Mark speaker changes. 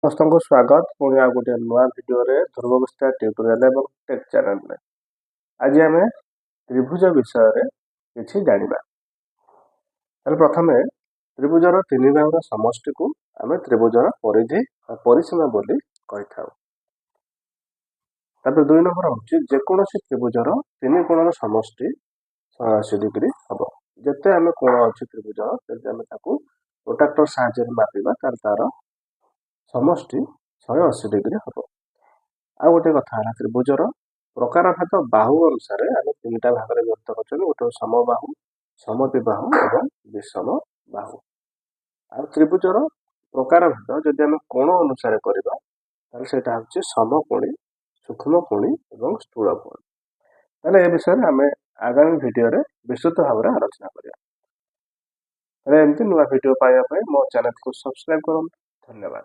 Speaker 1: ସମସ୍ତଙ୍କୁ ସ୍ୱାଗତ ପୁଣି ଆଉ ଗୋଟିଏ ନୂଆ ଭିଡ଼ିଓରେ ଧ୍ରୁବଗୁପ୍ତା ଟ୍ୟୁଟୋରିଆଲ ଏବଂ ଟେକ୍ ଚ୍ୟାନେଲରେ। ଆଜି ଆମେ ତ୍ରିଭୁଜ ବିଷୟରେ କିଛି ଜାଣିବା। ତାହେଲେ ପ୍ରଥମେ ତ୍ରିଭୁଜର ତିନି ବାହୁର ସମଷ୍ଟିକୁ ଆମେ ତ୍ରିଭୁଜର ପରିଧି ବା ପରିସୀମା ବୋଲି କହିଥାଉ। ତାପରେ 2 ନମ୍ବର ହେଉଛି ଯେକୌଣସି ତ୍ରିଭୁଜର ତିନି କୋଣର ସମଷ୍ଟି 180 ଡିଗ୍ରୀ ହେବ। ଯେତେ ଆମେ କୋଣ ଅଛି ତ୍ରିଭୁଜର ଯଦି ଆମେ ତାକୁ ପ୍ରୋଟ୍ରାକ୍ଟର ସାହାଯ୍ୟରେ ମାପିବା ତାହେଲେ ତାର ସମଷ୍ଟି 180 ଡିଗ୍ରୀ ହେବ। ଆଉ ଗୋଟେ କଥା ହେଲା ତ୍ରିଭୁଜର ପ୍ରକାରଭେଦ ବାହୁ ଅନୁସାରେ ଆମେ ତିନିଟା ଭାଗରେ ବିଭକ୍ତ କରୁଛନ୍ତି। ଗୋଟେ ସମବାହୁ, ସମଦ୍ୱିବାହୁ ଏବଂ ବିଷମ ବାହୁ। ଆଉ ତ୍ରିଭୁଜର ପ୍ରକାରଭେଦ ଯଦି ଆମେ କୋଣ ଅନୁସାରେ କରିବା ତାହେଲେ ସେଇଟା ହେଉଛି ସମକୋଣୀ, ସୂକ୍ଷ୍ମକୋଣୀ ଏବଂ ସ୍ଥୂଳକୋଣୀ। ତାହେଲେ ଏ ବିଷୟରେ ଆମେ ଆଗାମୀ ଭିଡ଼ିଓରେ ବିସ୍ତୃତ ଭାବରେ ଆଲୋଚନା କରିବା। ତାହେଲେ ଏମିତି ନୂଆ ଭିଡ଼ିଓ ପାଇବା ପାଇଁ ମୋ ଚ୍ୟାନେଲକୁ ସବସ୍କ୍ରାଇବ୍ କରନ୍ତୁ। ଧନ୍ୟବାଦ।